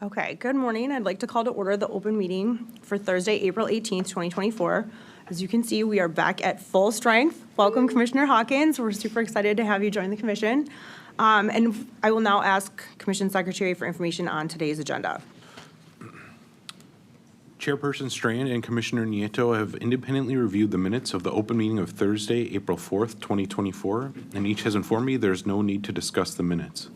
Okay, good morning. I'd like to call to order the open meeting for Thursday, April 18th, 2024. As you can see, we are back at full strength. Welcome, Commissioner Hawkins. We're super excited to have you join the commission. And I will now ask Commission Secretary for information on today's agenda. Chairperson Strand and Commissioner Nieto have independently reviewed the minutes of the open meeting of Thursday, April 4th, 2024, and each has informed me there is no need to discuss the minutes.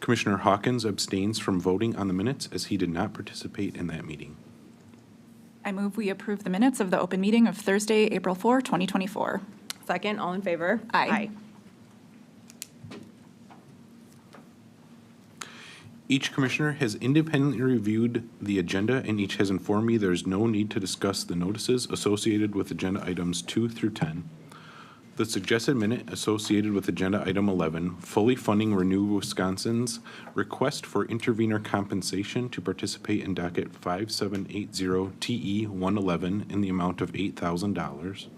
Commissioner Hawkins abstains from voting on the minutes as he did not participate in that meeting. I move we approve the minutes of the open meeting of Thursday, April 4, 2024. Second, all in favor? Aye. Each commissioner has independently reviewed the agenda and each has informed me there is no need to discuss the notices associated with agenda items 2 through 10. The suggested minute associated with agenda item 11, fully funding Renew Wisconsin's request for intervenor compensation to participate in docket 5780 TE 111 in the amount of $8,000.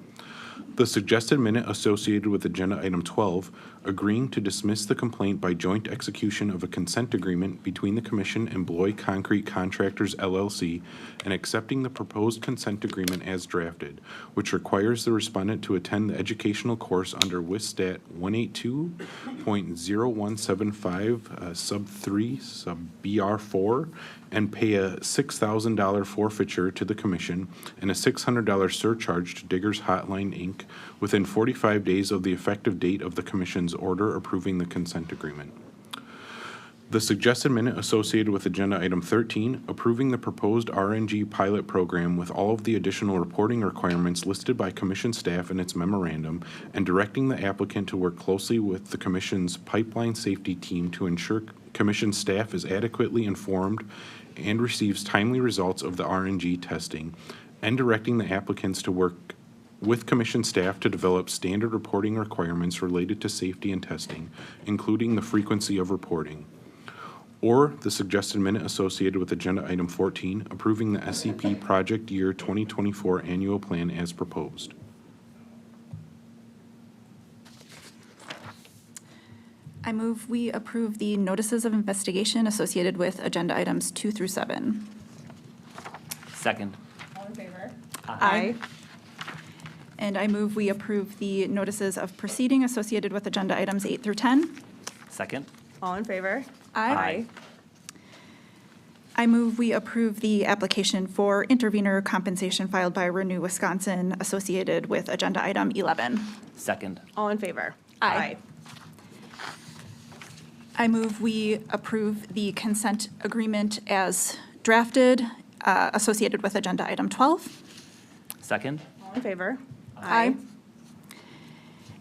The suggested minute associated with agenda item 12, agreeing to dismiss the complaint by joint execution of a consent agreement between the Commission and Bloy Concrete Contractors LLC and accepting the proposed consent agreement as drafted, which requires the respondent to attend the educational course under WISSTAT 182.0175 sub 3 sub BR4 and pay a $6,000 forfeiture to the Commission and a $600 surcharge to Diggers Hotline, Inc. within 45 days of the effective date of the Commission's order approving the consent agreement. The suggested minute associated with agenda item 13, approving the proposed RNG pilot program with all of the additional reporting requirements listed by Commission staff in its memorandum and directing the applicant to work closely with the Commission's pipeline safety team to ensure Commission staff is adequately informed and receives timely results of the RNG testing, and directing the applicants to work with Commission staff to develop standard reporting requirements related to safety and testing, including the frequency of reporting. Or the suggested minute associated with agenda item 14, approving the SCP Project Year 2024 Annual Plan as proposed. I move we approve the notices of investigation associated with agenda items 2 through 7. Second. All in favor? Aye. And I move we approve the notices of proceeding associated with agenda items 8 through 10. Second. All in favor? Aye. I move we approve the application for intervenor compensation filed by Renew Wisconsin associated with agenda item 11. Second. All in favor? Aye. I move we approve the consent agreement as drafted associated with agenda item 12. Second. All in favor? Aye.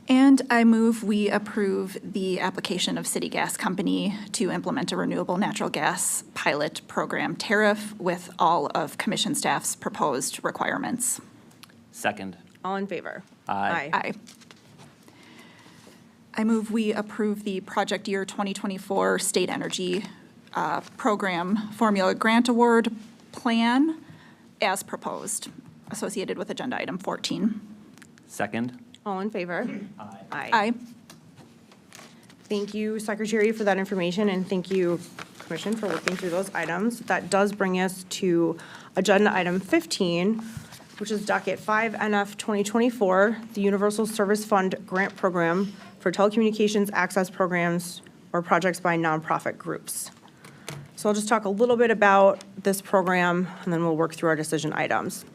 And I move we approve the application of City Gas Company to implement a renewable natural gas pilot program tariff with all of Commission staff's proposed requirements. Second. All in favor? Aye. Aye. I move we approve the Project Year 2024 State Energy Program Formula Grant Award Plan as proposed, associated with agenda item 14. Second. All in favor? Aye. Aye. Thank you, Secretary, for that information, and thank you, Commission, for working through those items. That does bring us to agenda item 15, which is docket 5 NF 2024, the Universal Service Fund Grant Program for Telecommunications Access Programs or projects by nonprofit groups. So I'll just talk a little bit about this program, and then we'll work through our decision items.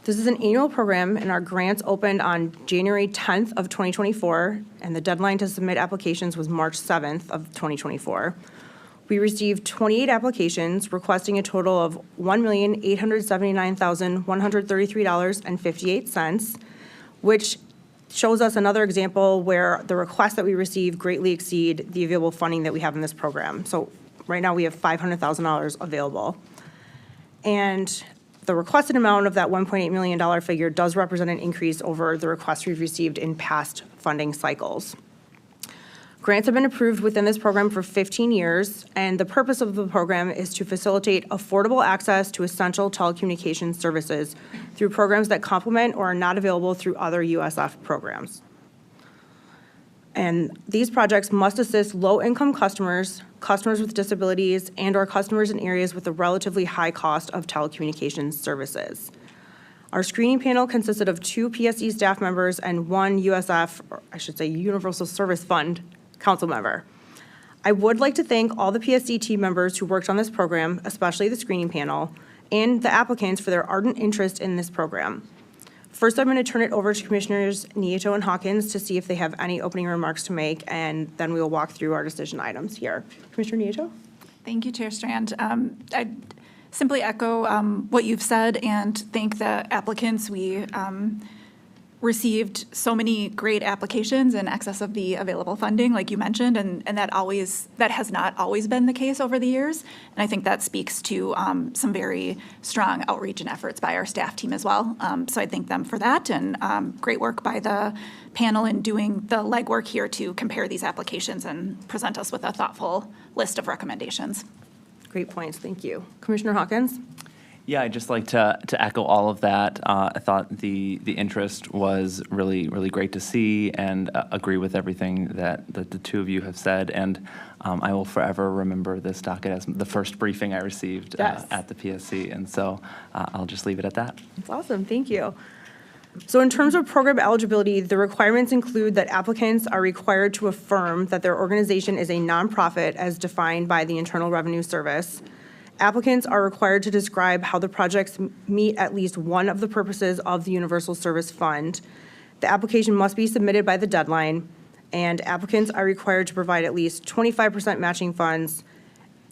This is an annual program, and our grants opened on January 10th of 2024, and the deadline to submit applications was March 7th of 2024. We received 28 applications requesting a total of $1,879,133.58, which shows us another example where the requests that we receive greatly exceed the available funding that we have in this program. So right now we have $500,000 available. And the requested amount of that $1.8 million figure does represent an increase over the requests we've received in past funding cycles. Grants have been approved within this program for 15 years, and the purpose of the program is to facilitate affordable access to essential telecommunications services through programs that complement or are not available through other USF programs. And these projects must assist low-income customers, customers with disabilities, and/or customers in areas with a relatively high cost of telecommunications services. Our screening panel consisted of 2 PSC staff members and 1 USF, or I should say Universal Service Fund, council member. I would like to thank all the PSC team members who worked on this program, especially the screening panel, and the applicants for their ardent interest in this program. First, I'm going to turn it over to Commissioners Nieto and Hawkins to see if they have any opening remarks to make, and then we will walk through our decision items here. Commissioner Nieto? Thank you, Chair Strand. I'd simply echo what you've said and thank the applicants. We received so many great applications in excess of the available funding, like you mentioned, and that has not always been the case over the years. And I think that speaks to some very strong outreach and efforts by our staff team as well. So I thank them for that, and great work by the panel in doing the legwork here to compare these applications and present us with a thoughtful list of recommendations. Great points, thank you. Commissioner Hawkins? Yeah, I'd just like to echo all of that. I thought the interest was really, really great to see, and agree with everything that the two of you have said. And I will forever remember this docket as the first briefing I received Yes. at the PSC. And so I'll just leave it at that. That's awesome, thank you. So in terms of program eligibility, the requirements include that applicants are required to affirm that their organization is a nonprofit as defined by the Internal Revenue Service. Applicants are required to describe how the projects meet at least one of the purposes of the Universal Service Fund. The application must be submitted by the deadline, and applicants are required to provide at least 25% matching funds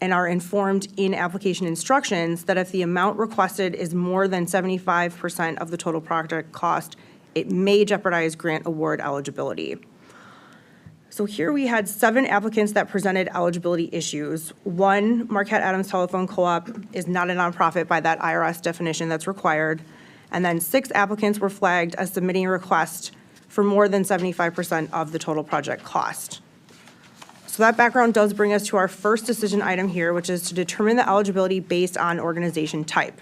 and are informed in application instructions that if the amount requested is more than 75% of the total project cost, it may jeopardize grant award eligibility. So here we had 7 applicants that presented eligibility issues. 1, Marquette Adams Telephone Co-op is not a nonprofit by that IRS definition that's required. And then 6 applicants were flagged as submitting a request for more than 75% of the total project cost. So that background does bring us to our first decision item here, which is to determine the eligibility based on organization type.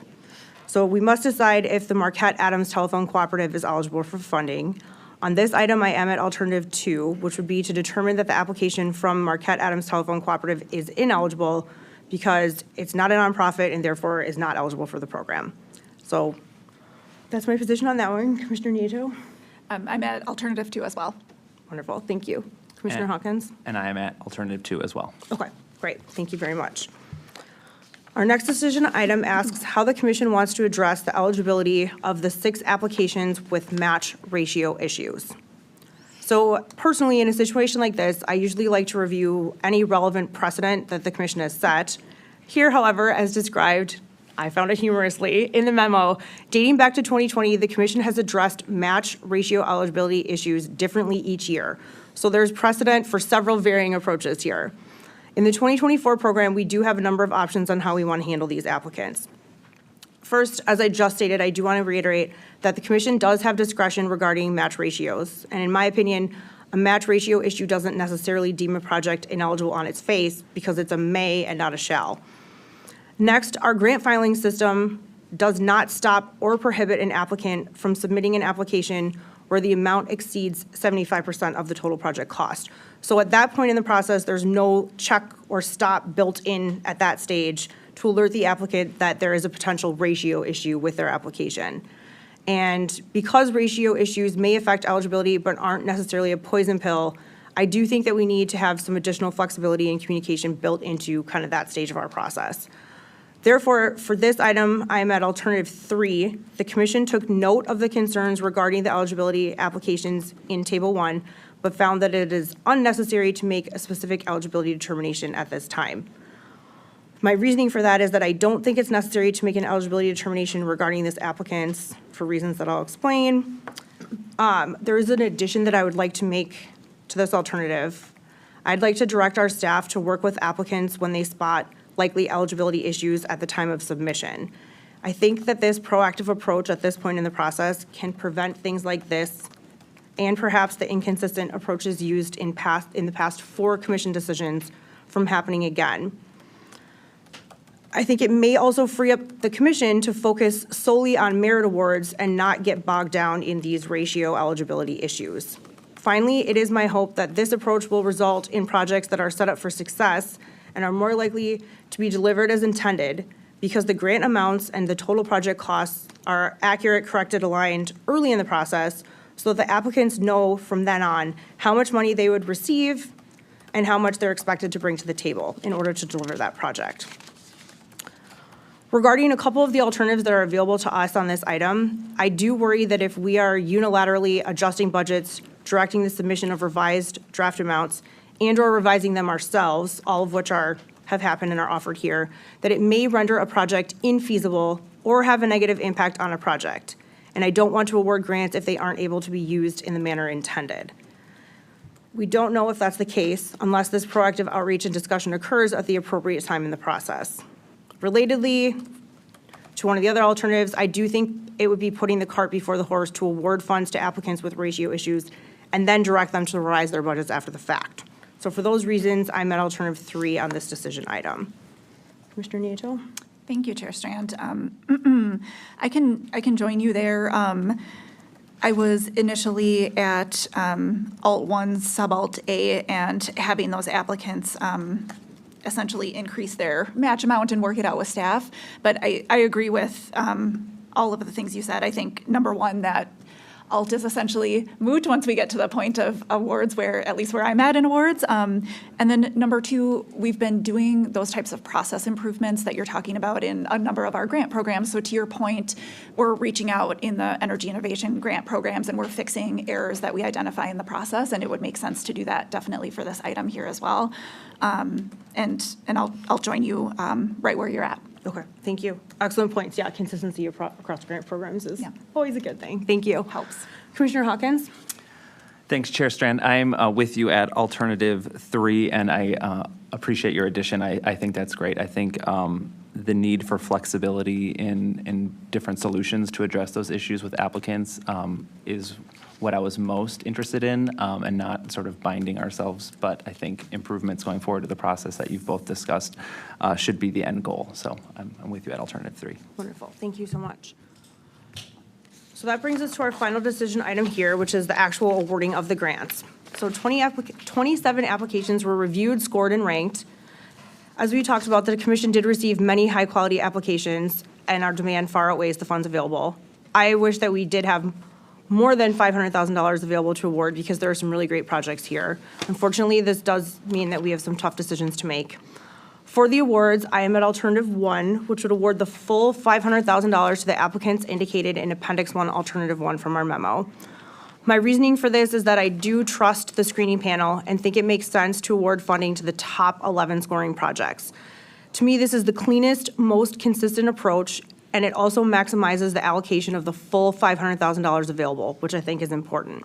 So we must decide if the Marquette Adams Telephone Cooperative is eligible for funding. On this item, I am at alternative 2, which would be to determine that the application from Marquette Adams Telephone Cooperative is ineligible because it's not a nonprofit and therefore is not eligible for the program. So that's my position on that one. Commissioner Nieto? I'm at alternative 2 as well. Wonderful, thank you. Commissioner Hawkins? And I am at alternative 2 as well. Okay, great, thank you very much. Our next decision item asks how the commission wants to address the eligibility of the 6 applications with match ratio issues. So personally, in a situation like this, I usually like to review any relevant precedent that the commission has set. Here, however, as described, I found it humorously, in the memo, dating back to 2020, the commission has addressed match ratio eligibility issues differently each year. So there's precedent for several varying approaches here. In the 2024 program, we do have a number of options on how we want to handle these applicants. First, as I just stated, I do want to reiterate that the commission does have discretion regarding match ratios. And in my opinion, a match ratio issue doesn't necessarily deem a project ineligible on its face because it's a may and not a shall. Next, our grant filing system does not stop or prohibit an applicant from submitting an application where the amount exceeds 75% of the total project cost. So at that point in the process, there's no check or stop built in at that stage to alert the applicant that there is a potential ratio issue with their application. And because ratio issues may affect eligibility but aren't necessarily a poison pill, I do think that we need to have some additional flexibility and communication built into kind of that stage of our process. Therefore, for this item, I am at alternative 3. The commission took note of the concerns regarding the eligibility applications in Table 1, but found that it is unnecessary to make a specific eligibility determination at this time. My reasoning for that is that I don't think it's necessary to make an eligibility determination regarding this applicant for reasons that I'll explain. There is an addition that I would like to make to this alternative. I'd like to direct our staff to work with applicants when they spot likely eligibility issues at the time of submission. I think that this proactive approach at this point in the process can prevent things like this and perhaps the inconsistent approaches used in the past 4 commission decisions from happening again. I think it may also free up the commission to focus solely on merit awards and not get bogged down in these ratio eligibility issues. Finally, it is my hope that this approach will result in projects that are set up for success and are more likely to be delivered as intended because the grant amounts and the total project costs are accurate, corrected, aligned early in the process so that the applicants know from then on how much money they would receive and how much they're expected to bring to the table in order to deliver that project. Regarding a couple of the alternatives that are available to us on this item, I do worry that if we are unilaterally adjusting budgets, directing the submission of revised draft amounts, and/or revising them ourselves, all of which have happened and are offered here, that it may render a project infeasible or have a negative impact on a project. And I don't want to award grants if they aren't able to be used in the manner intended. We don't know if that's the case unless this proactive outreach and discussion occurs at the appropriate time in the process. Relatedly, to one of the other alternatives, I do think it would be putting the cart before the horse to award funds to applicants with ratio issues and then direct them to revise their budgets after the fact. So for those reasons, I'm at alternative 3 on this decision item. Commissioner Nieto? Thank you, Chair Strand. I can join you there. I was initially at Alt 1, Sub-Alt A, and having those applicants essentially increase their match amount and work it out with staff. But I agree with all of the things you said. I think, number one, that Alt is essentially moot once we get to the point of awards at least where I'm at in awards. And then number two, we've been doing those types of process improvements that you're talking about in a number of our grant programs. So to your point, we're reaching out in the energy innovation grant programs and we're fixing errors that we identify in the process. And it would make sense to do that definitely for this item here as well. And I'll join you right where you're at. Okay, thank you. Excellent points. Yeah, consistency across grant programs is Yeah. always a good thing. Thank you. Helps. Commissioner Hawkins? Thanks, Chair Strand. I'm with you at alternative 3, and I appreciate your addition. I think that's great. I think the need for flexibility in different solutions to address those issues with applicants is what I was most interested in, and not sort of binding ourselves. But I think improvements going forward to the process that you've both discussed should be the end goal. So I'm with you at alternative 3. Wonderful. Thank you so much. So that brings us to our final decision item here, which is the actual awarding of the grants. So 27 applications were reviewed, scored, and ranked. As we talked about, the commission did receive many high-quality applications, and our demand far outweighs the funds available. I wish that we did have more than $500,000 available to award because there are some really great projects here. Unfortunately, this does mean that we have some tough decisions to make. For the awards, I am at alternative 1, which would award the full $500,000 to the applicants indicated in Appendix 1, Alternative 1 from our memo. My reasoning for this is that I do trust the screening panel and think it makes sense to award funding to the top 11 scoring projects. To me, this is the cleanest, most consistent approach, and it also maximizes the allocation of the full $500,000 available, which I think is important.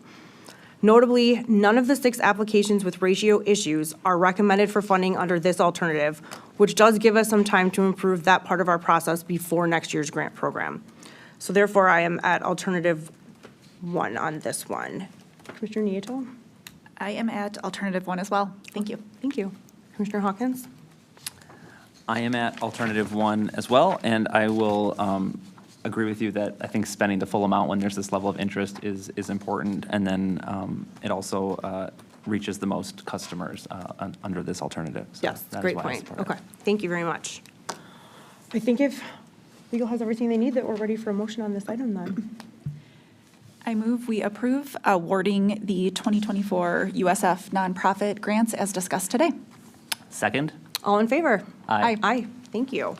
Notably, none of the 6 applications with ratio issues are recommended for funding under this alternative, which does give us some time to improve that part of our process before next year's grant program. So therefore, I am at alternative 1 on this one. Commissioner Nieto? I am at alternative 1 as well. Thank you. Thank you. Commissioner Hawkins? I am at alternative 1 as well, and I will agree with you that I think spending the full amount when there's this level of interest is important, and then it also reaches the most customers under this alternative. So Yes, that is great why I point. support it. Okay, thank you very much. I think if legal has everything they need, that we're ready for a motion on this item then. I move we approve awarding the 2024 USF nonprofit grants as discussed today. Second? All in favor? Aye. Aye, thank you.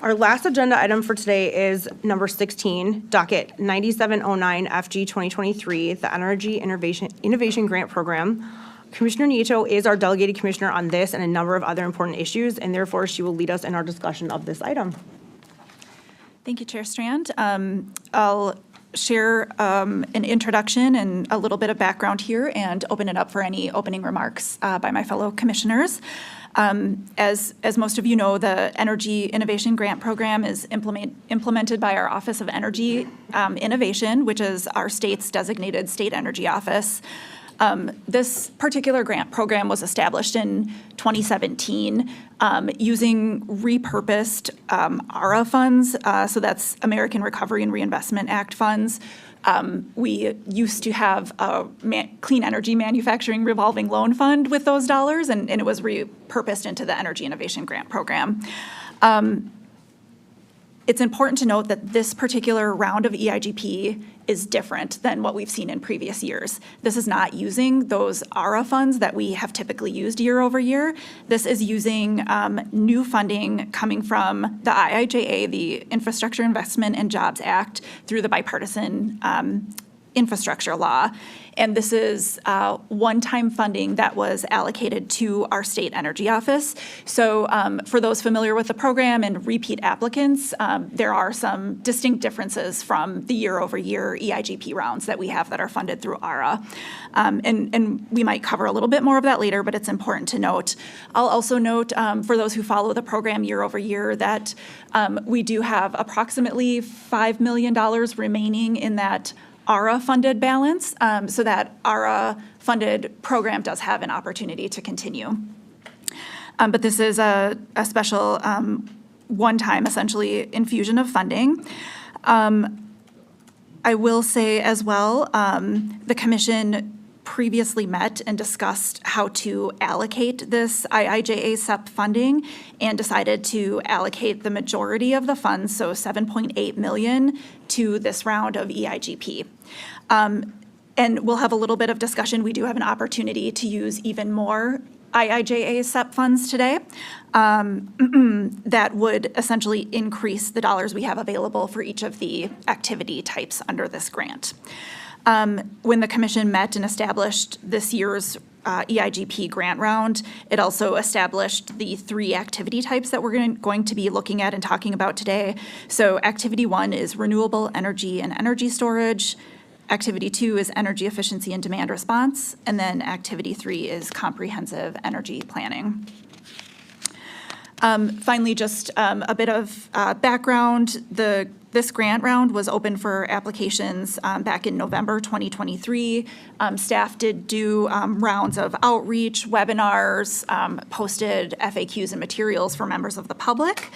Our last agenda item for today is number 16, docket 9709 FG 2023, the Energy Innovation Grant Program. Commissioner Nieto is our delegated commissioner on this and a number of other important issues, and therefore she will lead us in our discussion of this item. Thank you, Chair Strand. I'll share an introduction and a little bit of background here and open it up for any opening remarks by my fellow commissioners. As most of you know, the Energy Innovation Grant Program is implemented by our Office of Energy Innovation, which is our state's designated state energy office. This particular grant program was established in 2017 using repurposed ARA funds, so that's American Recovery and Reinvestment Act funds. We used to have a clean energy manufacturing revolving loan fund with those dollars, and it was repurposed into the Energy Innovation Grant Program. It's important to note that this particular round of EIGP is different than what we've seen in previous years. This is not using those ARA funds that we have typically used year over year. This is using new funding coming from the IIJA, the Infrastructure Investment and Jobs Act, through the bipartisan infrastructure law. And this is one-time funding that was allocated to our state energy office. So for those familiar with the program and repeat applicants, there are some distinct differences from the year-over-year EIGP rounds that we have that are funded through ARA. And we might cover a little bit more of that later, but it's important to note. I'll also note for those who follow the program year over year that we do have approximately $5 million remaining in that ARA-funded balance, so that ARA-funded program does have an opportunity to continue. But this is a special one-time, essentially, infusion of funding. I will say as well, the commission previously met and discussed how to allocate this IIJA SEP funding and decided to allocate the majority of the funds, so $7.8 million, to this round of EIGP. And we'll have a little bit of discussion. We do have an opportunity to use even more IIJA SEP funds today that would essentially increase the dollars we have available for each of the activity types under this grant. When the commission met and established this year's EIGP grant round, it also established the 3 activity types that we're going to be looking at and talking about today. So activity 1 is renewable energy and energy storage. Activity 2 is energy efficiency and demand response. And then activity 3 is comprehensive energy planning. Finally, just a bit of background. This grant round was open for applications back in November 2023. Staff did do rounds of outreach, webinars, posted FAQs and materials for members of the public.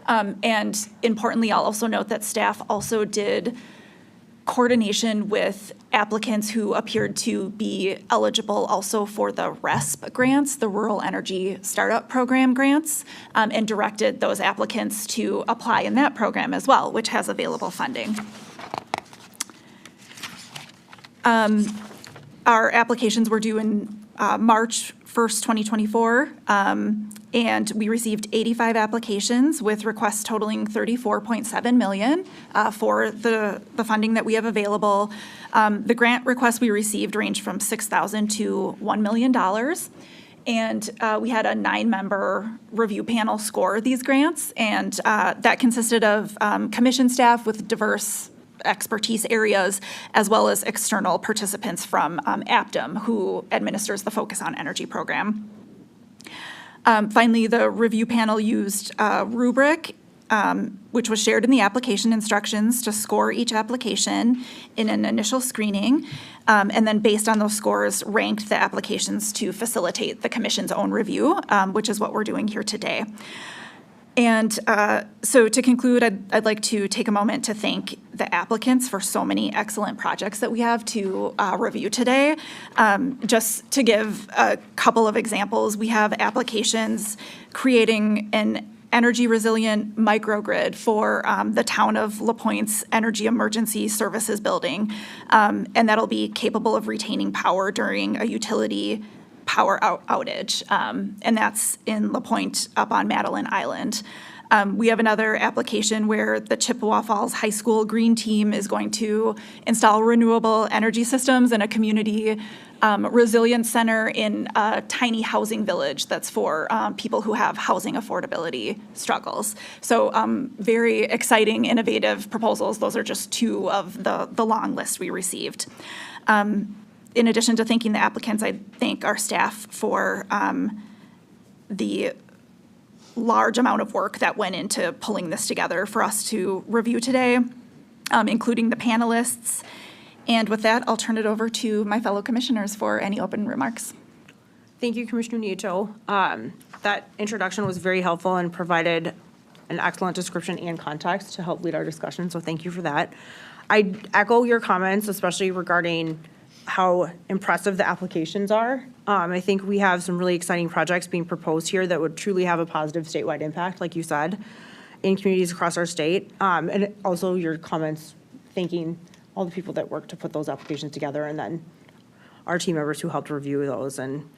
And importantly, I'll also note that staff also did coordination with applicants who appeared to be eligible also for the RESP grants, the Rural Energy Startup Program grants, and directed those applicants to apply in that program as well, which has available funding. Our applications were due in March 1st, 2024, and we received 85 applications with requests totaling $34.7 million for the funding that we have available. The grant requests we received range from $6,000 to $1 million. And we had a 9-member review panel score these grants, and that consisted of commission staff with diverse expertise areas, as well as external participants from APTM, who administers the Focus on Energy program. Finally, the review panel used a rubric, which was shared in the application instructions, to score each application in an initial screening, and then based on those scores, ranked the applications to facilitate the commission's own review, which is what we're doing here today. And so to conclude, I'd like to take a moment to thank the applicants for so many excellent projects that we have to review today. Just to give a couple of examples, we have applications creating an energy resilient microgrid for the town of La Pointe's Energy Emergency Services building, and that'll be capable of retaining power during a utility power outage, and that's in La Pointe up on Madeline Island. We have another application where the Chippewa Falls High School Green Team is going to install renewable energy systems in a community resilience center in a tiny housing village that's for people who have housing affordability struggles. So very exciting, innovative proposals. Those are just 2 of the long list we received. In addition to thanking the applicants, I thank our staff for the large amount of work that went into pulling this together for us to review today, including the panelists And with that, I'll turn it over to my fellow commissioners for any open remarks. Thank you, Commissioner Nieto. That introduction was very helpful and provided an excellent description and context to help lead our discussion, so thank you for that. I echo your comments, especially regarding how impressive the applications are. I think we have some really exciting projects being proposed here that would truly have a positive statewide impact, like you said, in communities across our state. And also your comments, thanking all the people that worked to put those applications together, and then our team members who helped review those and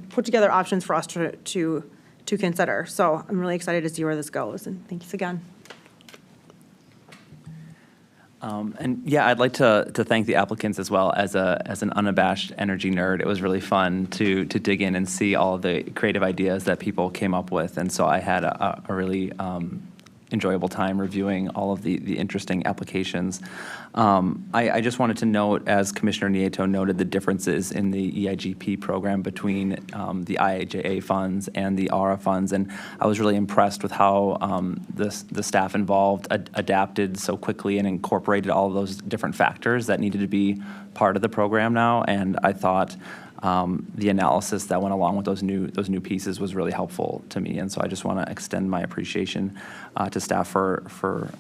put together options for us to consider. So I'm really excited to see where this goes, and thanks again. And yeah, I'd like to thank the applicants as well. As an unabashed energy nerd, it was really fun to dig in and see all of the creative ideas that people came up with. And so I had a really enjoyable time reviewing all of the interesting applications. I just wanted to note, as Commissioner Nieto noted, the differences in the EIGP program between the IIJA funds and the ARA funds, and I was really impressed with how the staff involved adapted so quickly and incorporated all of those different factors that needed to be part of the program now, and I thought the analysis that went along with those new pieces was really helpful to me, and so I just want to extend my appreciation to staff for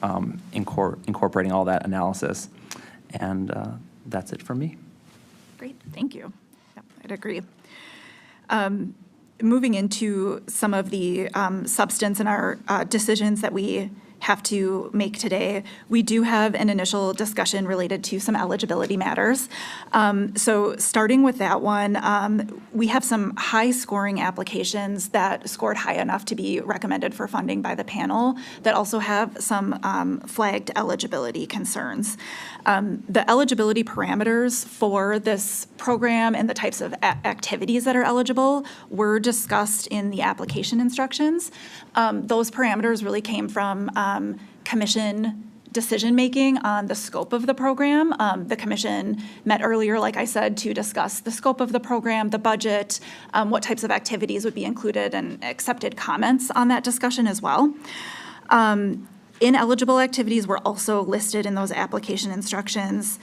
incorporating all that analysis, and that's it for me. Great, thank you. Yep, I'd agree. Moving into some of the substance in our decisions that we have to make today, we do have an initial discussion related to some eligibility matters. So starting with that one, we have some high-scoring applications that scored high enough to be recommended for funding by the panel that also have some flagged eligibility concerns. The eligibility parameters for this program and the types of activities that are eligible were discussed in the application instructions. Those parameters really came from commission decision-making on the scope of the program. The commission met earlier, like I said, to discuss the scope of the program, the budget, what types of activities would be included, and accepted comments on that discussion as well. Ineligible activities were also listed in those application instructions.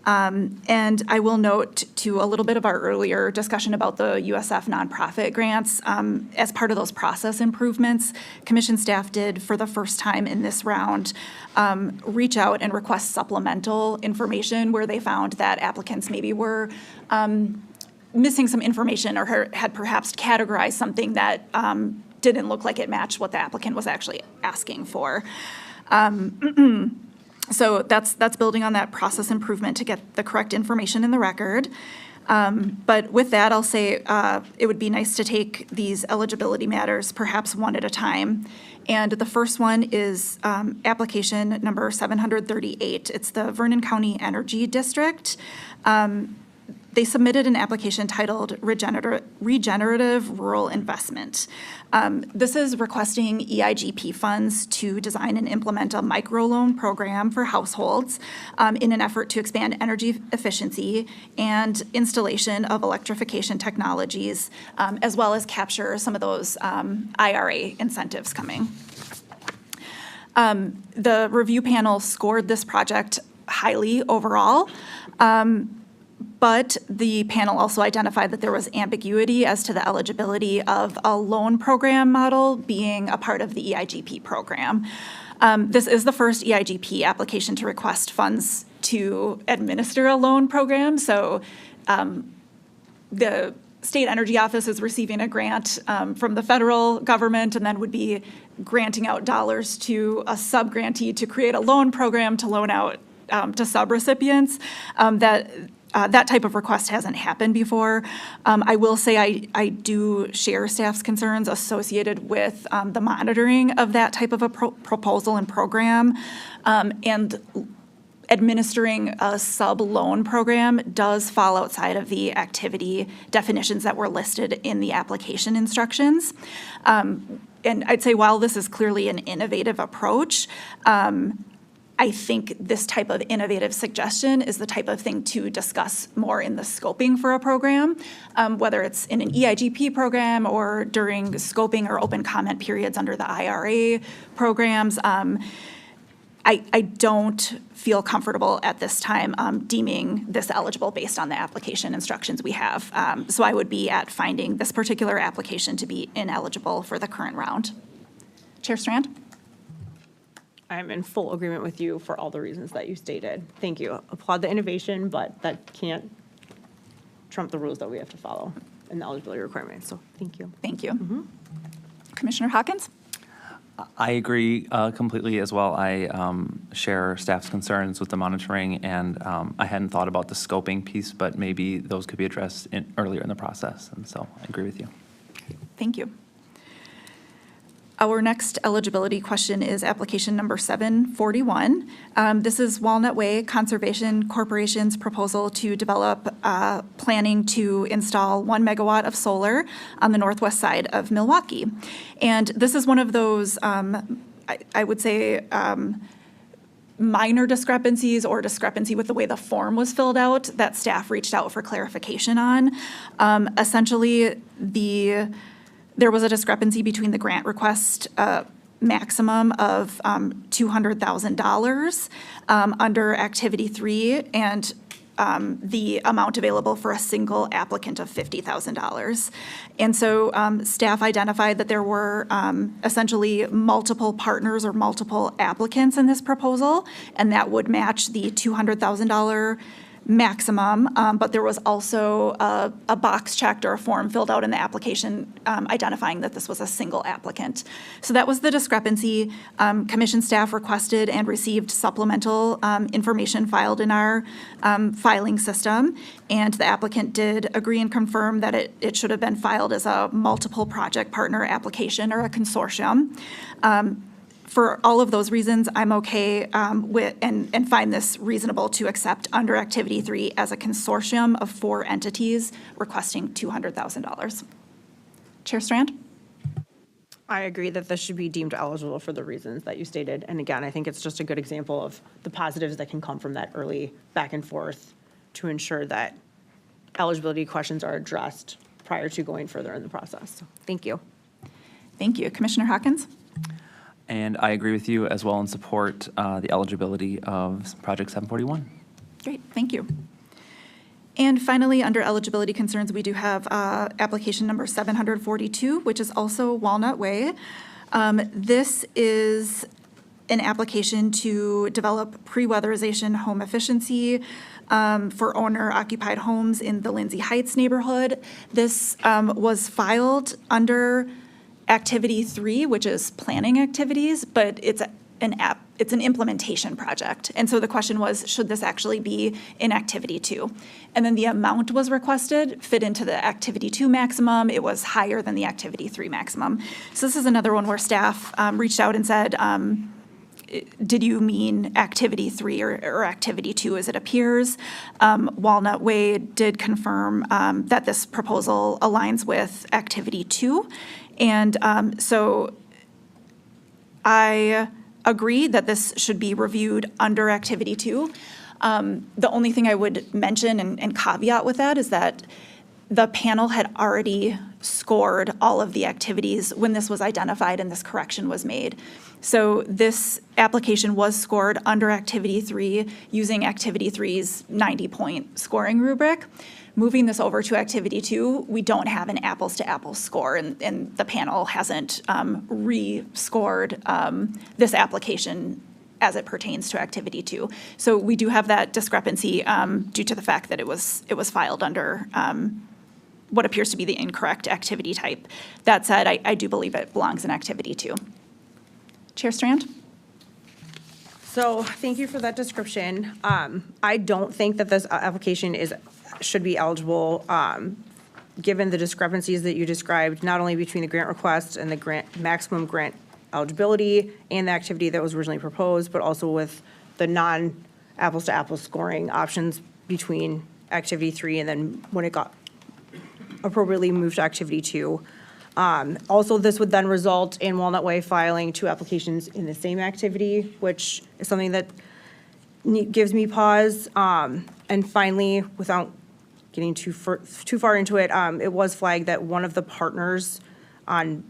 And I will note to a little bit of our earlier discussion about the USF nonprofit grants, as part of those process improvements, commission staff did, for the first time in this round, reach out and request supplemental information where they found that applicants maybe were missing some information or had perhaps categorized something that didn't look like it matched what the applicant was actually asking for. So that's building on that process improvement to get the correct information in the record. But with that, I'll say it would be nice to take these eligibility matters perhaps one at a time. And the first one is application number 738. It's the Vernon County Energy District. They submitted an application titled Regenerative Rural Investment. This is requesting EIGP funds to design and implement a microloan program for households in an effort to expand energy efficiency and installation of electrification technologies, as well as capture some of those IRA incentives coming. The review panel scored this project highly overall. But the panel also identified that there was ambiguity as to the eligibility of a loan program model being a part of the EIGP program. This is the first EIGP application to request funds to administer a loan program. So the State Energy Office is receiving a grant from the federal government and then would be granting out dollars to a sub-grantee to create a loan program to loan out to sub-recipients. That type of request hasn't happened before. I will say I do share staff's concerns associated with the monitoring of that type of a proposal and program. And administering a sub-loan program does fall outside of the activity definitions that were listed in the application instructions. And I'd say while this is clearly an innovative approach, I think this type of innovative suggestion is the type of thing to discuss more in the scoping for a program, whether it's in an EIGP program or during scoping or open comment periods under the IRA programs. I don't feel comfortable at this time deeming this eligible based on the application instructions we have. So I would be at finding this particular application to be ineligible for the current round. Chair Strand? I'm in full agreement with you for all the reasons that you stated. Thank you. Applaud the innovation, but that can't trump the rules that we have to follow and the eligibility requirements. So thank you. Thank you. Commissioner Hawkins? I agree completely as well. I share staff's concerns with the monitoring, and I hadn't thought about the scoping piece, but maybe those could be addressed earlier in the process, and so I agree with you. Thank you. Our next eligibility question is application number 741. This is Walnut Way Conservation Corporation's proposal to develop planning to install 1 megawatt of solar on the northwest side of Milwaukee. And this is one of those, I would say, minor discrepancies or discrepancy with the way the form was filled out that staff reached out for clarification on. Essentially, there was a discrepancy between the grant request maximum of $200,000 under Activity 3 and the amount available for a single applicant of $50,000. And so staff identified that there were essentially multiple partners or multiple applicants in this proposal, and that would match the $200,000 maximum, but there was also a box checked or a form filled out in the application identifying that this was a single applicant. So that was the discrepancy. Commission staff requested and received supplemental information filed in our filing system, and the applicant did agree and confirm that it should have been filed as a multiple project partner application or a consortium. For all of those reasons, I'm okay with and find this reasonable to accept under Activity 3 as a consortium of 4 entities requesting $200,000. Chair Strand? I agree that this should be deemed eligible for the reasons that you stated. And again, I think it's just a good example of the positives that can come from that early back and forth to ensure that eligibility questions are addressed prior to going further in the process. So, thank you. Thank you. Commissioner Hawkins? And I agree with you as well and support the eligibility of Project 741. Great, thank you. And finally, under eligibility concerns, we do have application number 742, which is also Walnut Way. This is an application to develop pre-weatherization home efficiency for owner-occupied homes in the Lindsay Heights neighborhood. This was filed under Activity 3, which is planning activities, but it's an implementation project. And so the question was, should this actually be in Activity 2? And then the amount was requested fit into the Activity 2 maximum. It was higher than the Activity 3 maximum. So this is another one where staff reached out and said, did you mean Activity 3 or Activity 2 as it appears? Walnut Way did confirm that this proposal aligns with Activity 2. And so I agree that this should be reviewed under Activity 2. The only thing I would mention and caveat with that is that the panel had already scored all of the activities when this was identified and this correction was made. So this application was scored under Activity 3 using Activity 3's 90-point scoring rubric. Moving this over to Activity 2, we don't have an apples-to-apples score, and the panel hasn't re-scored this application as it pertains to Activity 2. So we do have that discrepancy due to the fact that it was filed under what appears to be the incorrect activity type. That said, I do believe it belongs in Activity 2. Chair Strand? So thank you for that description. I don't think that this application should be eligible, given the discrepancies that you described, not only between the grant request and the maximum grant eligibility and the activity that was originally proposed, but also with the non-apples-to-apples scoring options between Activity 3 and then when it got appropriately moved to Activity 2. Also, this would then result in Walnut Way filing 2 applications in the same activity, which is something that gives me pause. And finally, without getting too far into it, it was flagged that one of the partners on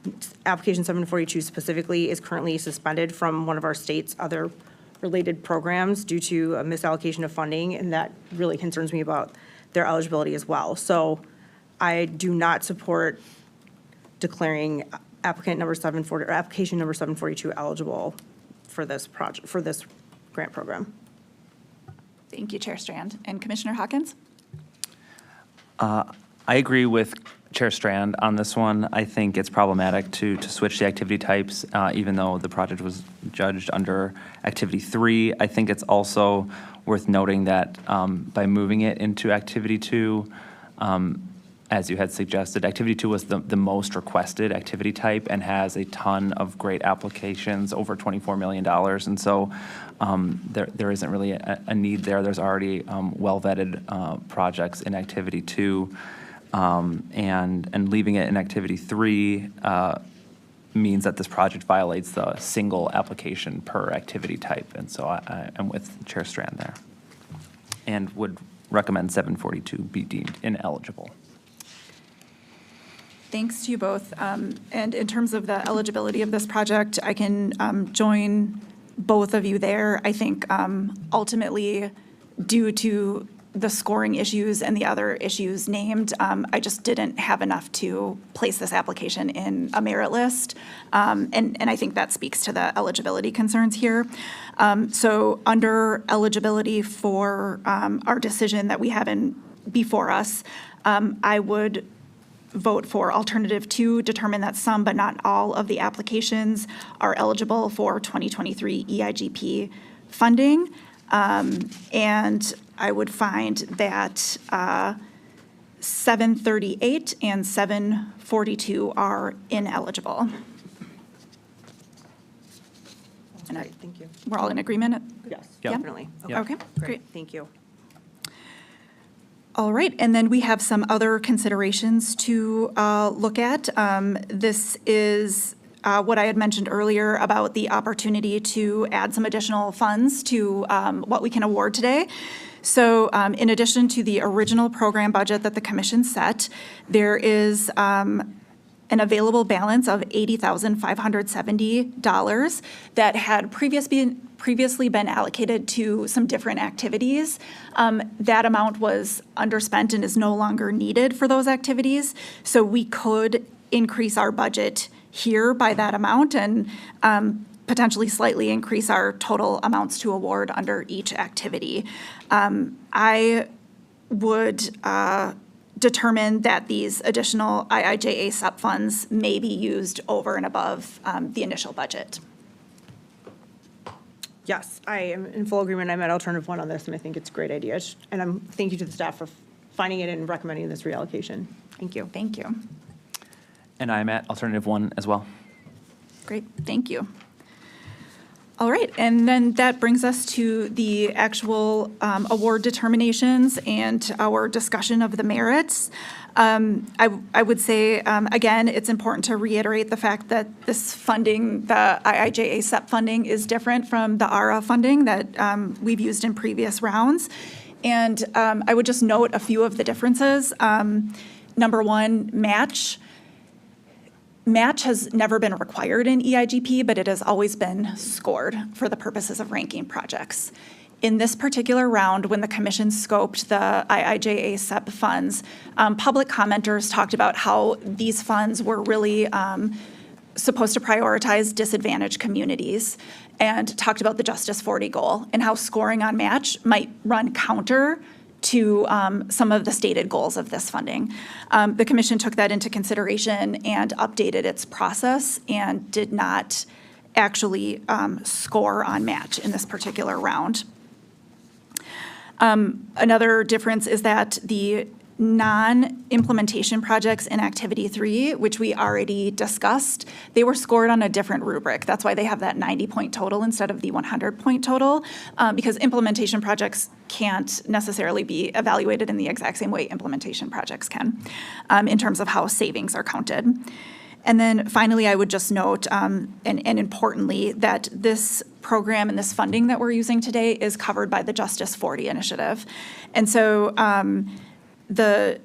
application 742 specifically is currently suspended from one of our state's other related programs due to a misallocation of funding, and that really concerns me about their eligibility as well. So I do not support declaring application number 742 eligible for this project, for this grant program. Thank you, Chair Strand. And Commissioner Hawkins? I agree with Chair Strand on this one. I think it's problematic to switch the activity types, even though the project was judged under Activity 3. I think it's also worth noting that by moving it into Activity 2, as you had suggested, Activity 2 was the most requested activity type and has a ton of great applications, over $24 million. And so there isn't really a need there. There's already well-vetted projects in Activity 2. And leaving it in Activity 3 means that this project violates the single application per activity type. And so I am with Chair Strand there and would recommend 742 be deemed ineligible. Thanks to you both. And in terms of the eligibility of this project, I can join both of you there. I think ultimately, due to the scoring issues and the other issues named, I just didn't have enough to place this application in a merit list. And I think that speaks to the eligibility concerns here. So under eligibility for our decision that we have before us, I would vote for alternative 2, determine that some but not all of the applications are eligible for 2023 EIGP funding. And I would find that 738 and 742 are ineligible. That's great, thank you. We're all in agreement? Yes, Yeah? definitely. Yep. Okay, great. Thank you. All right, and then we have some other considerations to look at. This is what I had mentioned earlier about the opportunity to add some additional funds to what we can award today. So in addition to the original program budget that the commission set, there is an available balance of $80,570 that had previously been allocated to some different activities. That amount was underspent and is no longer needed for those activities. So we could increase our budget here by that amount and potentially slightly increase our total amounts to award under each activity. I would determine that these additional IIJA SUP funds may be used over and above the initial budget. Yes, I am in full agreement. I'm at alternative 1 on this, and I think it's a great idea. And thank you to the staff for finding it and recommending this reallocation. Thank you. Thank you. And I'm at alternative 1 as well. Great, thank you. All right, and then that brings us to the actual award determinations and our discussion of the merits. I would say, again, it's important to reiterate the fact that this funding, the IIJA SEP funding, is different from the ARA funding that we've used in previous rounds. And I would just note a few of the differences. Number one, match. Match has never been required in EIGP, but it has always been scored for the purposes of ranking projects. In this particular round, when the commission scoped the IIJA SEP funds, public commenters talked about how these funds were really supposed to prioritize disadvantaged communities and talked about the Justice 40 goal and how scoring on match might run counter to some of the stated goals of this funding. The commission took that into consideration and updated its process and did not actually score on match in this particular round. Another difference is that the non-implementation projects in Activity 3, which we already discussed, they were scored on a different rubric. That's why they have that 90-point total instead of the 100-point total, because implementation projects can't necessarily be evaluated in the exact same way implementation projects can, in terms of how savings are counted. And then finally, I would just note, and importantly, that this program and this funding that we're using today is covered by the Justice 40 initiative. And so the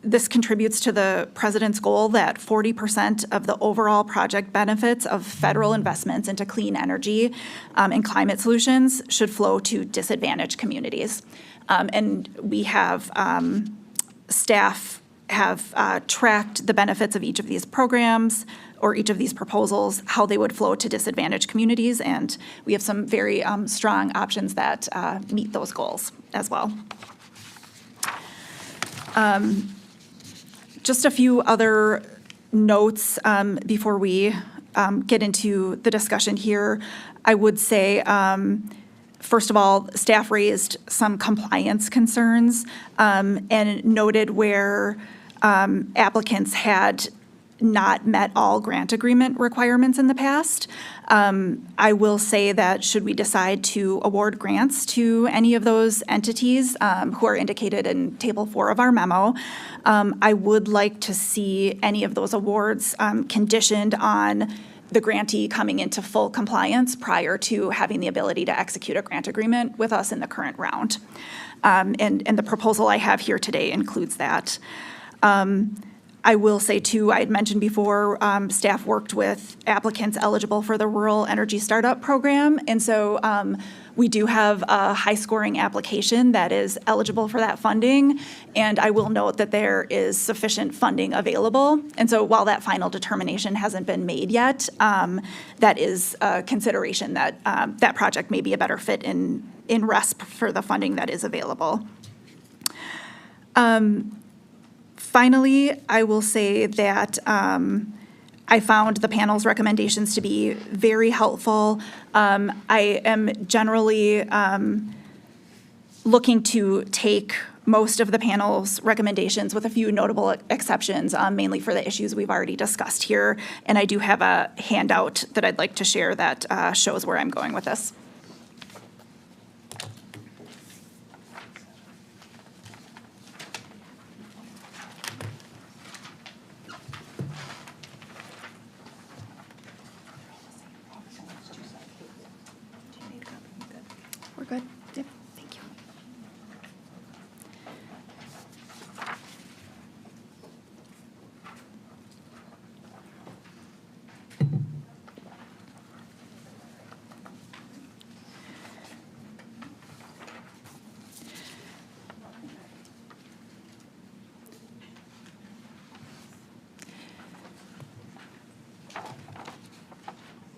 This contributes to the president's goal that 40% of the overall project benefits of federal investments into clean energy and climate solutions should flow to disadvantaged communities. And we have, staff have tracked the benefits of each of these programs or each of these proposals, how they would flow to disadvantaged communities, and we have some very strong options that meet those goals as well. Just a few other notes before we get into the discussion here. I would say, first of all, staff raised some compliance concerns and noted where applicants had not met all grant agreement requirements in the past. I will say that should we decide to award grants to any of those entities who are indicated in Table 4 of our memo, I would like to see any of those awards conditioned on the grantee coming into full compliance prior to having the ability to execute a grant agreement with us in the current round. And the proposal I have here today includes that. I will say too, I had mentioned before, staff worked with applicants eligible for the Rural Energy Startup Program. And so we do have a high-scoring application that is eligible for that funding. And I will note that there is sufficient funding available. And so while that final determination hasn't been made yet, that is a consideration that that project may be a better fit in RESP for the funding that is available. Finally, I will say that I found the panel's recommendations to be very helpful. I am generally looking to take most of the panel's recommendations with a few notable exceptions, mainly for the issues we've already discussed here. And I do have a handout that I'd like to share that shows where I'm going with this. We're good? Yep, thank you.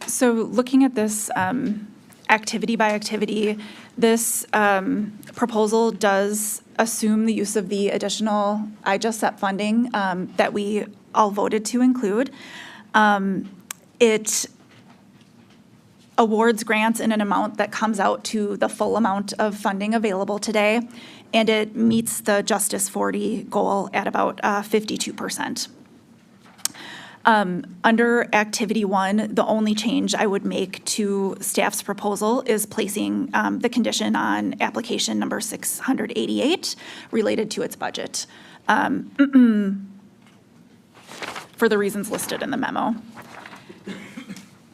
So looking at this activity by activity, this proposal does assume the use of the additional IJSEP funding that we all voted to include. It awards grants in an amount that comes out to the full amount of funding available today, and it meets the Justice 40 goal at about 52%. Under Activity 1, the only change I would make to staff's proposal is placing the condition on application number 688 related to its budget for the reasons listed in the memo.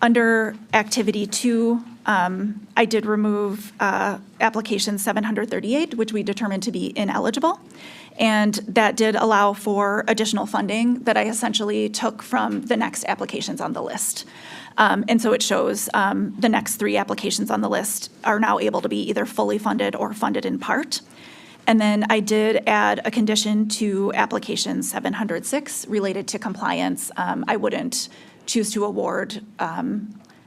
Under Activity 2, I did remove application 738, which we determined to be ineligible. And that did allow for additional funding that I essentially took from the next applications on the list. And so it shows the next 3 applications on the list are now able to be either fully funded or funded in part. And then I did add a condition to application 706 related to compliance. I wouldn't choose to award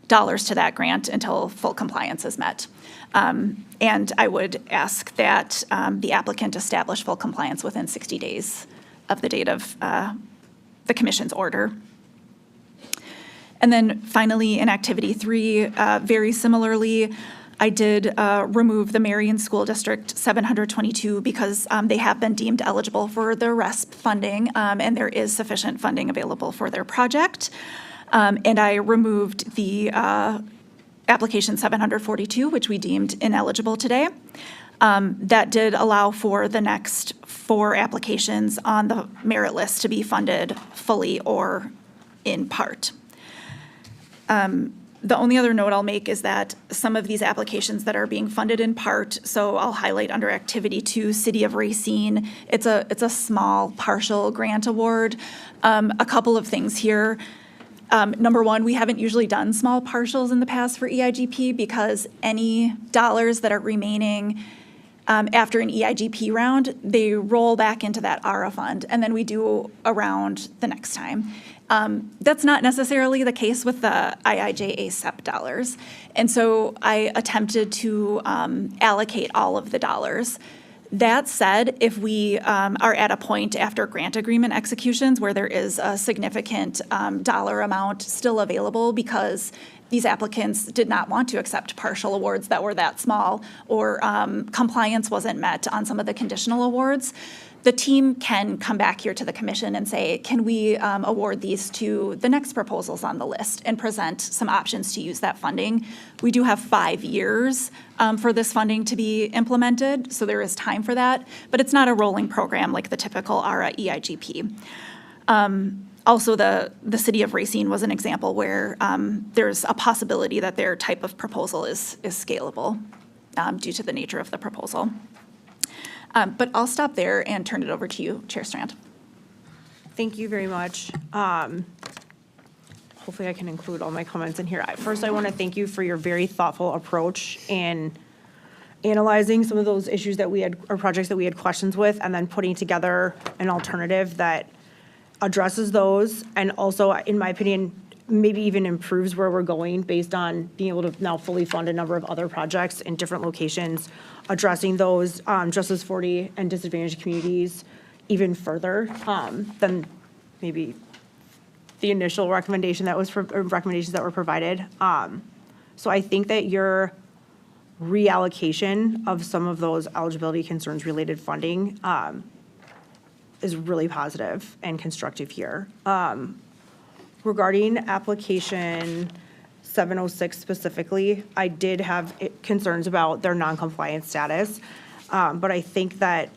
dollars to that grant until full compliance is met. And I would ask that the applicant establish full compliance within 60 days of the date of the commission's order. And then finally, in Activity 3, very similarly, I did remove the Marion School District 722 because they have been deemed eligible for the RESP funding, and there is sufficient funding available for their project. And I removed the application 742, which we deemed ineligible today. That did allow for the next 4 applications on the merit list to be funded fully or in part. The only other note I'll make is that some of these applications that are being funded in part, so I'll highlight under Activity 2, City of Racine, it's a small partial grant award. A couple of things here. Number one, we haven't usually done small partials in the past for EIGP because any dollars that are remaining after an EIGP round, they roll back into that ARA fund, and then we do a round the next time. That's not necessarily the case with the IIJA SEP dollars. And so I attempted to allocate all of the dollars. That said, if we are at a point after grant agreement executions where there is a significant dollar amount still available because these applicants did not want to accept partial awards that were that small, or compliance wasn't met on some of the conditional awards, the team can come back here to the commission and say, can we award these to the next proposals on the list and present some options to use that funding? We do have 5 years for this funding to be implemented, so there is time for that, but it's not a rolling program like the typical ARA EIGP. Also, the City of Racine was an example where there's a possibility that their type of proposal is scalable due to the nature of the proposal. But I'll stop there and turn it over to you, Chair Strand. Thank you very much. Hopefully I can include all my comments in here. First, I want to thank you for your very thoughtful approach in analyzing some of those issues that we had, or projects that we had questions with, and then putting together an alternative that addresses those, and also, in my opinion, maybe even improves where we're going based on being able to now fully fund a number of other projects in different locations, addressing those just as 40 and disadvantaged communities even further than maybe the initial recommendation that was, or recommendations that were provided. So I think that your reallocation of some of those eligibility concerns related funding is really positive and constructive here. Regarding application 706 specifically, I did have concerns about their non-compliance status, but I think that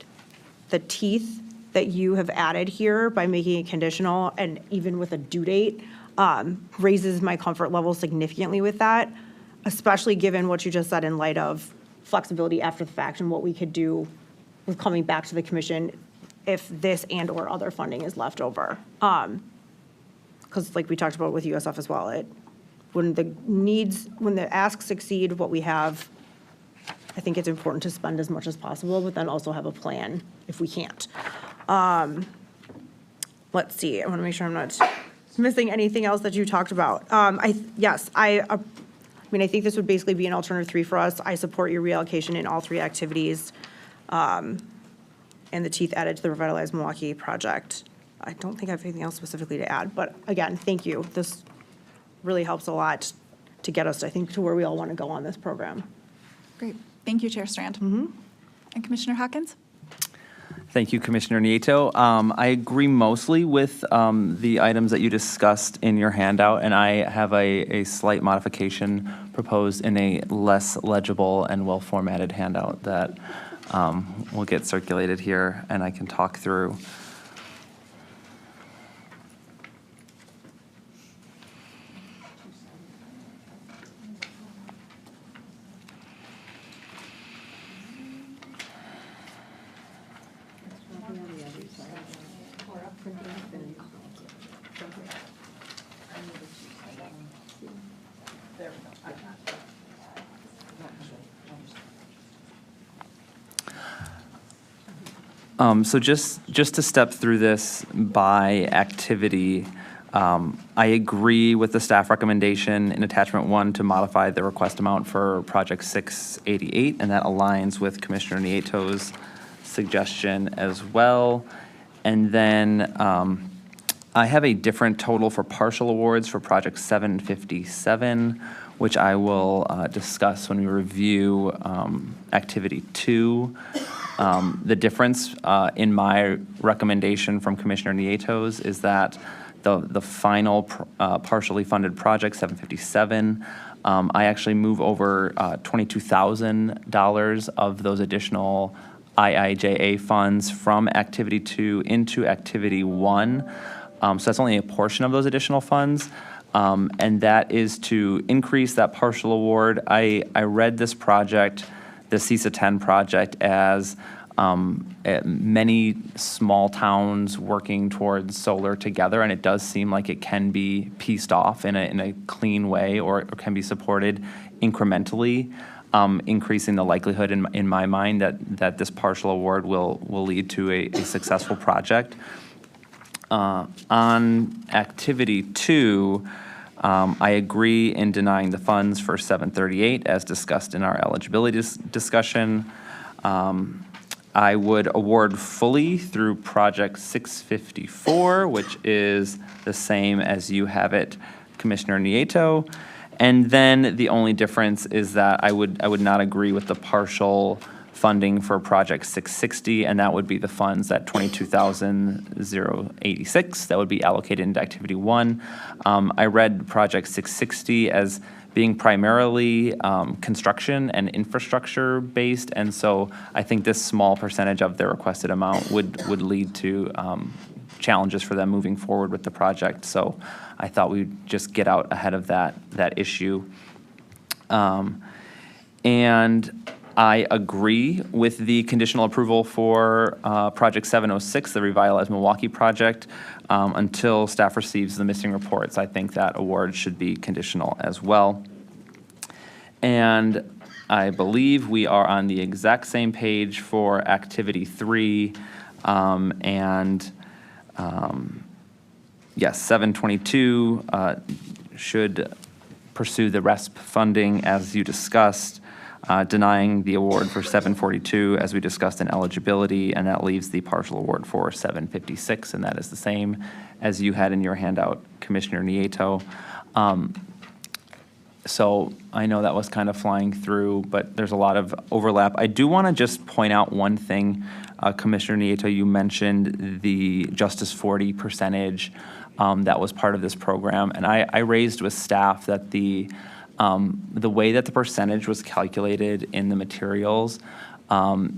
the teeth that you have added here by making it conditional and even with a due date raises my comfort level significantly with that, especially given what you just said in light of flexibility after the fact and what we could do with coming back to the commission if this and or other funding is left over. Because like we talked about with USF as well, when the asks exceed what we have, I think it's important to spend as much as possible, but then also have a plan if we can't. Let's see, I want to make sure I'm not missing anything else that you talked about. I think this would basically be an alternative 3 for us. I support your reallocation in all 3 activities and the teeth added to the Revitalize Milwaukee project. I don't think I have anything else specifically to add, but again, thank you. This really helps a lot to get us, I think, to where we all want to go on this program. Great. Thank you, Chair Strand. And Commissioner Hawkins? Thank you, Commissioner Nieto. I agree mostly with the items that you discussed in your handout, and I have a slight modification proposed in a less legible and well-formatted handout that will get circulated here, and I can talk through. So just to step through this by activity, I agree with the staff recommendation in attachment 1 to modify the request amount for project 688, and that aligns with Commissioner Nieto's suggestion as well. And then I have a different total for partial awards for project 757, which I will discuss when we review activity 2. The difference in my recommendation from Commissioner Nieto's is that the final partially funded project, 757, I actually move over $22,000 of those additional IIJA funds from activity 2 into activity 1. So that's only a portion of those additional funds. and that is to increase that partial award. I read this project, the CISA 10 project, as many small towns working towards solar together, and it does seem like it can be pieced off in a clean way, or can be supported incrementally, increasing the likelihood in my mind that this partial award will lead to a successful project. On activity 2, I agree in denying the funds for 738 as discussed in our eligibility discussion. I would award fully through project 654, which is the same as you have it, Commissioner Nieto. And then the only difference is that I would not agree with the partial funding for project 660, and that would be the funds, that $22,086 that would be allocated into activity 1. I read project 660 as being primarily construction and infrastructure based, and so I think this small percentage of their requested amount would lead to challenges for them moving forward with the project. So I thought we'd just get out ahead of that issue. And I agree with the conditional approval for project 706, the Revitalize Milwaukee project, until staff receives the missing reports. I think that award should be conditional as well. And I believe we are on the exact same page for activity 3, yes, 722 should pursue the RESP funding as you discussed, denying the award for 742 as we discussed in eligibility, and that leaves the partial award for 756, and that is the same as you had in your handout, Commissioner Nieto. So I know that was kind of flying through, but there's a lot of overlap. I do want to just point out one thing, Commissioner Nieto, you mentioned the Justice 40 percentage that was part of this program, and I raised with staff that the way that the percentage was calculated in the materials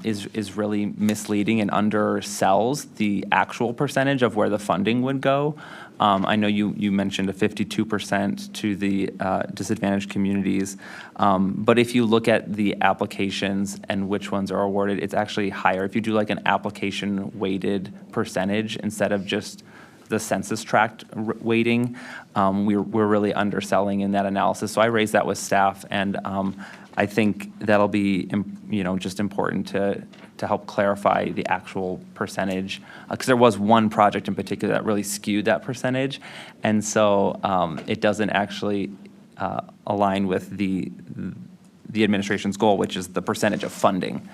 is really misleading and undersells the actual percentage of where the funding would go. I know you mentioned a 52% to the disadvantaged communities, but if you look at the applications and which ones are awarded, it's actually higher. If you do like an application weighted percentage instead of just the census tract weighting, we're really underselling in that analysis. So I raised that with staff, and I think that'll be just important to help clarify the actual percentage, because there was one project in particular that really skewed that percentage, and so it doesn't actually align with the administration's goal, which is the percentage of funding.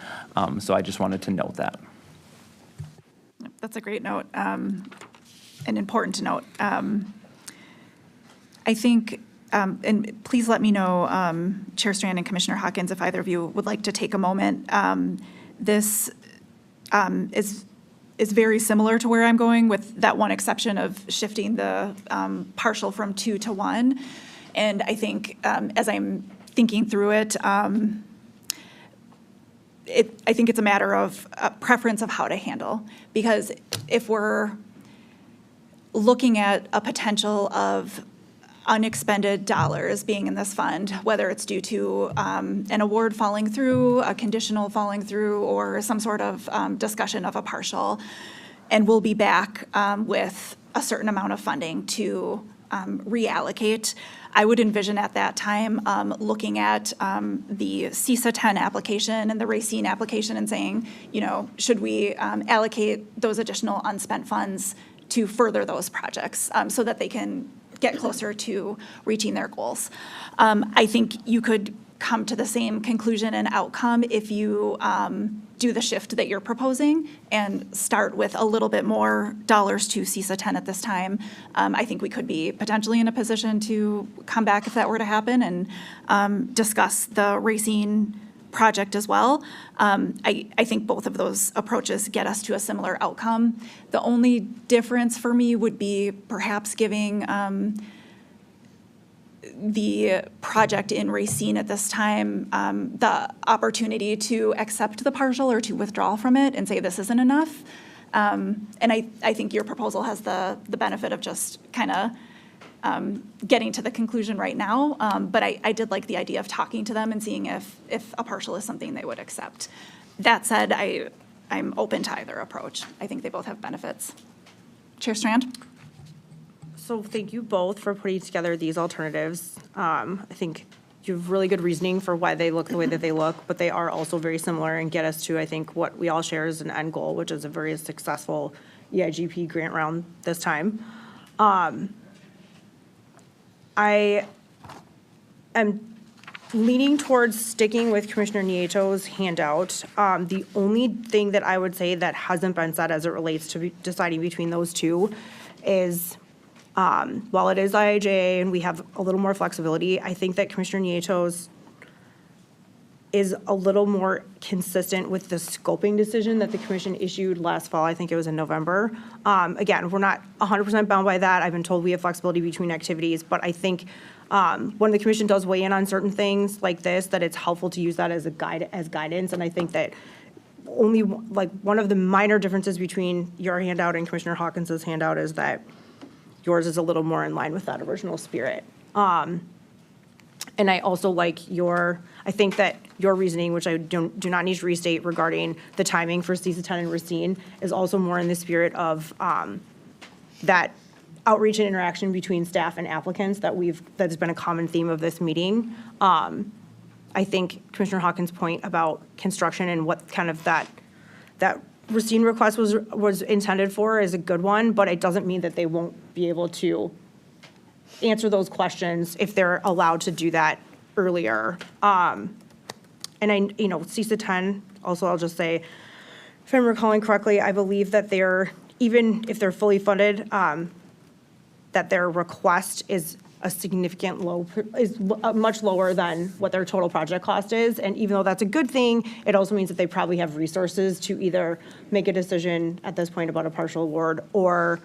So I just wanted to note that. That's a great note, and important to note. I think, and please let me know, Chair Strand and Commissioner Hawkins, if either of you would like to take a moment. This is very similar to where I'm going, with that one exception of shifting the partial from 2 to 1. And I think as I'm thinking through it, I think it's a matter of preference of how to handle. Because if we're looking at a potential of unexpended dollars being in this fund, whether it's due to an award falling through, a conditional falling through, or some sort of discussion of a partial, and we'll be back with a certain amount of funding to reallocate. I would envision at that time looking at the CISA 10 application and the Racine application and saying, should we allocate those additional unspent funds to further those projects so that they can get closer to reaching their goals. I think you could come to the same conclusion and outcome if you do the shift that you're proposing and start with a little bit more dollars to CISA 10 at this time. I think we could be potentially in a position to come back if that were to happen and discuss the Racine project as well. I think both of those approaches get us to a similar outcome. The only difference for me would be perhaps giving the project in Racine at this time the opportunity to accept the partial or to withdraw from it and say this isn't enough. And I think your proposal has the benefit of just kind of getting to the conclusion right now, but I did like the idea of talking to them and seeing if a partial is something they would accept. That said, I'm open to either approach. I think they both have benefits. Chair Strand? So thank you both for putting together these alternatives. I think you have really good reasoning for why they look the way that they look, but they are also very similar and get us to, I think, what we all share as an end goal, which is a very successful EIGP grant round this time. I am leaning towards sticking with Commissioner Nieto's handout. The only thing that I would say that hasn't been said as it relates to deciding between those two is, while it is IIJA and we have a little more flexibility, I think that Commissioner Nieto's is a little more consistent with the scoping decision that the commission issued last fall. I think it was in November. Again, we're not 100% bound by that. I've been told we have flexibility between activities, but I think when the commission does weigh in on certain things like this, that it's helpful to use that as a guide, as guidance. And I think that only one of the minor differences between your handout and Commissioner Hawkins's handout is that yours is a little more in line with that original spirit. And I also like I think that your reasoning, which I do not need to restate regarding the timing for CISA 10 and Racine, is also more in the spirit of that outreach and interaction between staff and applicants that has been a common theme of this meeting. I think Commissioner Hawkins' point about construction and what kind of that Racine request was intended for is a good one, but it doesn't mean that they won't be able to answer those questions if they're allowed to do that earlier. And CISA 10, also I'll just say, if I'm recalling correctly, I believe that even if they're fully funded, that their request is much lower than what their total project cost is. And even though that's a good thing, it also means that they probably have resources to either make a decision at this point about a partial award, or,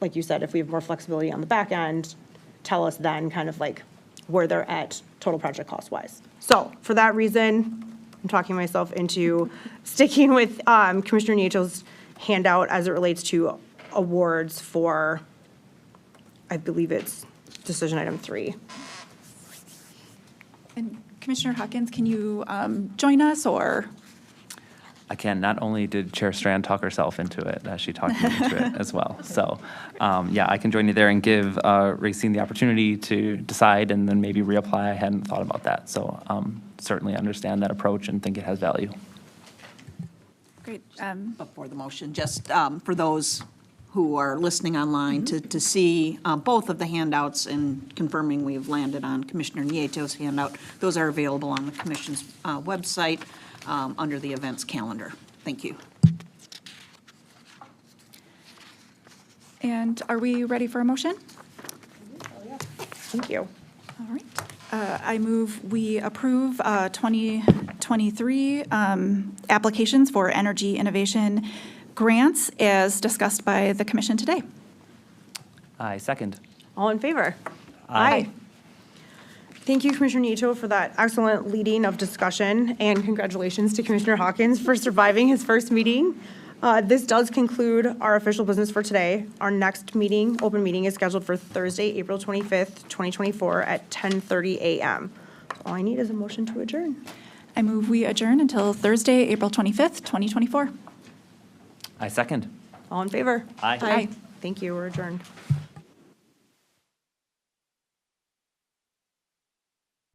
like you said, if we have more flexibility on the back end, tell us then kind of like where they're at total project cost wise. So for that reason, I'm talking myself into sticking with Commissioner Nieto's handout as it relates to awards for, I believe it's decision item 3. And Commissioner Hawkins, can you join us, or? I can. Not only did Chair Strand talk herself into it, she talked me into it as well. So, yeah, I can join you there and give Racine the opportunity to decide and then maybe reapply. I hadn't thought about that. So certainly understand that approach and think it has value. Great. Before the motion, just for those who are listening online to see both of the handouts and confirming we've landed on Commissioner Nieto's handout, those are available on the commission's website under the events calendar. Thank you. And are we ready for a motion? Thank you. All right. I move we approve 2023 applications for energy innovation grants as discussed by the commission today. I second. All in favor? Aye. Thank you, Commissioner Nieto, for that excellent leading of discussion, and congratulations to Commissioner Hawkins for surviving his first meeting. This does conclude our official business for today. Our next meeting, open meeting, is scheduled for Thursday, April 25th, 2024 at 10:30 a.m. So all I need is a motion to adjourn. I move we adjourn until Thursday, April 25th, 2024. I second. All in favor? Aye. Aye. Thank you, we're adjourned.